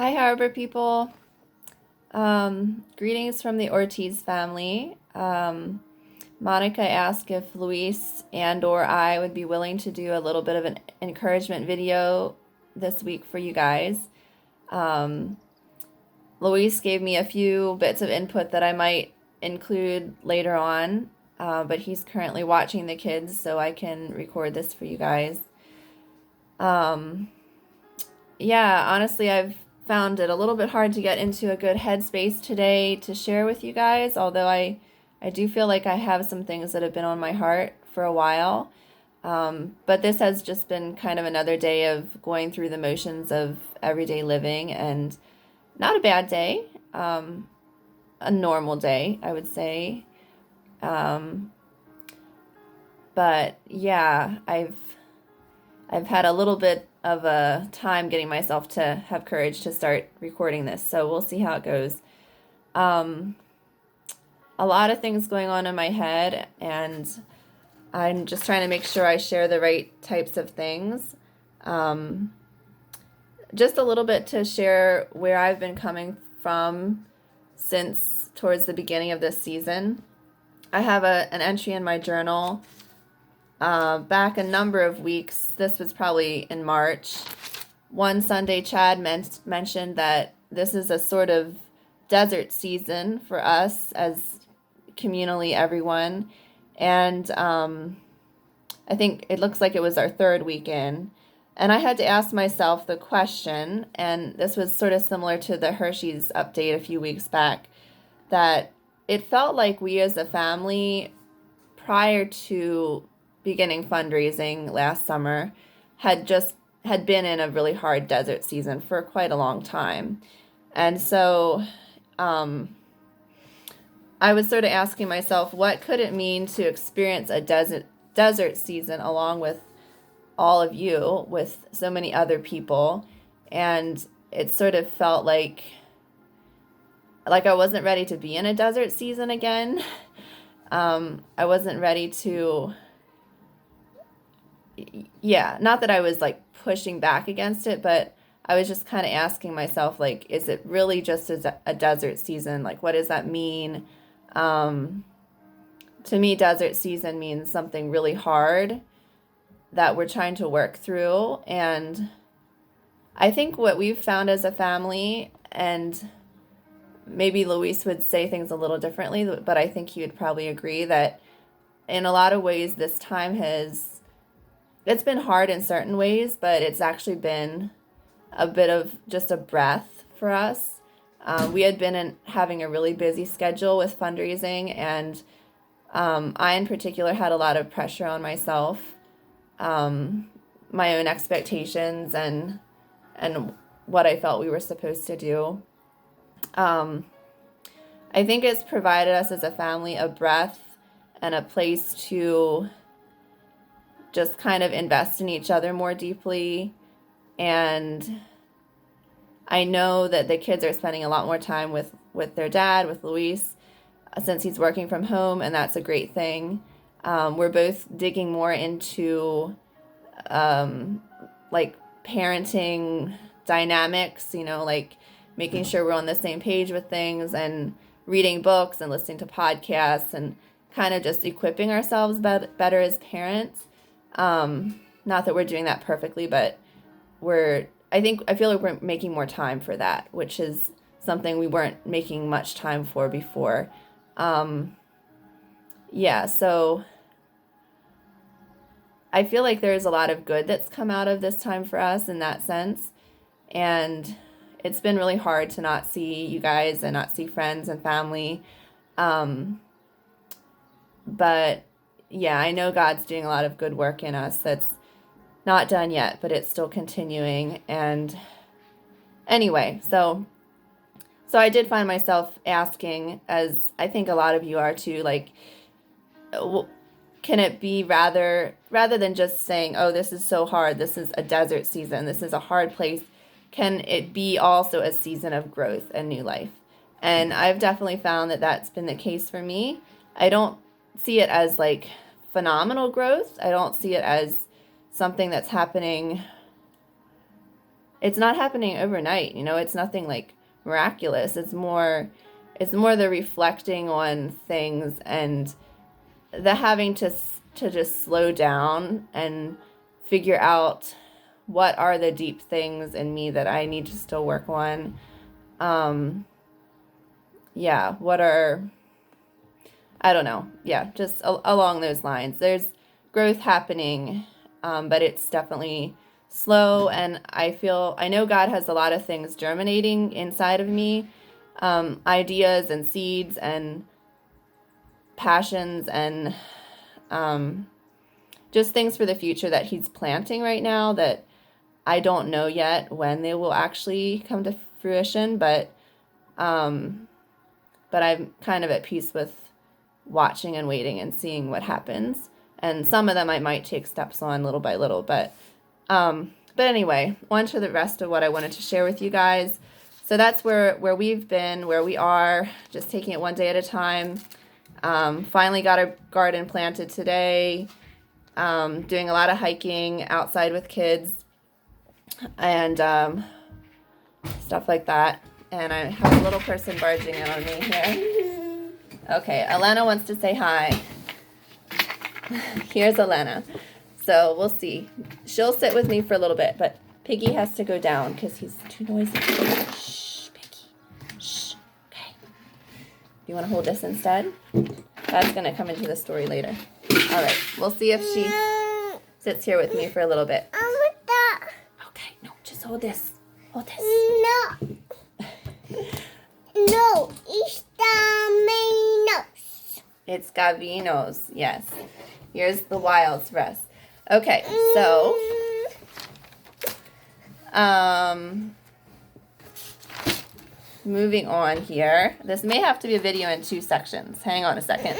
Hi, Harbor people. Greetings from the Ortiz family. Monica asked if Luis and or I would be willing to do a little bit of an encouragement video this week for you guys. Um, Luis gave me a few bits of input that I might include later on, but he's currently watching the kids, so I can record this for you guys. Um, yeah, honestly, I've found it a little bit hard to get into a good headspace today to share with you guys, although I do feel like I have some things that have been on my heart for a while. But this has just been kind of another day of going through the motions of everyday living, and not a bad day, a normal day, I would say. Um, but yeah, I've had a little bit of a time getting myself to have courage to start recording this, so we'll see how it goes. Um, a lot of things going on in my head, and I'm just trying to make sure I share the right types of things. Um, just a little bit to share where I've been coming from since towards the beginning of this season. I have an entry in my journal back a number of weeks. This was probably in March. One Sunday, Chad mentioned that this is a sort of desert season for us as communally everyone. And I think it looks like it was our third weekend. And I had to ask myself the question, and this was sort of similar to the Hershey's update a few weeks back, that it felt like we as a family, prior to beginning fundraising last summer, had been in a really hard desert season for quite a long time. And so I was sort of asking myself, what could it mean to experience a desert season along with all of you, with so many other people? And it sort of felt like I wasn't ready to be in a desert season again. I wasn't ready to, yeah, not that I was like pushing back against it, but I was just kind of asking myself, like, is it really just a desert season? Like, what does that mean? Um, to me, desert season means something really hard that we're trying to work through. And I think what we've found as a family, and maybe Luis would say things a little differently, but I think he would probably agree that in a lot of ways, this time it's been hard in certain ways, but it's actually been a bit of just a breath for us. We had been having a really busy schedule with fundraising, and I in particular had a lot of pressure on myself, my own expectations, and what I felt we were supposed to do. I think it's provided us as a family a breath and a place to just kind of invest in each other more deeply. And I know that the kids are spending a lot more time with their dad, with Luis, since he's working from home, and that's a great thing. We're both digging more into like parenting dynamics, like making sure we're on the same page with things, and reading books and listening to podcasts, and kind of just equipping ourselves better as parents. Not that we're doing that perfectly, but I feel like we're making more time for that, which is something we weren't making much time for before. Yeah, so I feel like there's a lot of good that's come out of this time for us in that sense. And it's been really hard to not see you guys and not see friends and family. But yeah, I know God's doing a lot of good work in us that's not done yet, but it's still continuing. And anyway, so I did find myself asking, as I think a lot of you are too, like, can it be rather than just saying, oh, this is so hard, this is a desert season, this is a hard place, can it be also a season of growth and new life? And I've definitely found that that's been the case for me. I don't see it as like phenomenal growth. I don't see it as something that's happening it's not happening overnight, you know, it's nothing like miraculous. It's more the reflecting on things and the having to just slow down and figure out what are the deep things in me that I need to still work on. Yeah, what are, I don't know. Yeah, just along those lines. There's growth happening, but it's definitely slow, and I know God has a lot of things germinating inside of me, ideas and seeds and passions and just things for the future that he's planting right now that I don't know yet when they will actually come to fruition, but I'm kind of at peace with watching and waiting and seeing what happens. And some of them I might take steps on little by little, but anyway, on to the rest of what I wanted to share with you guys. So that's where we've been, where we are, just taking it one day at a time. Finally got a garden planted today. Doing a lot of hiking outside with kids and stuff like that. And I have a little person barging in on me here. Okay, Alana wants to say hi. Here's Alana. So we'll see. She'll sit with me for a little bit, but Piggy has to go down because he's too noisy. Shh, Piggy. Shh. Okay. You want to hold this instead? That's going to come into the story later. All right. We'll see if she sits here with me for a little bit. Okay. No, just hold this. Hold this. No. No, it's Gavinos. It's Gavinos, yes. Here's the wilds for us. Okay, so moving on here. This may have to be a video in 2 sections. Hang on a second.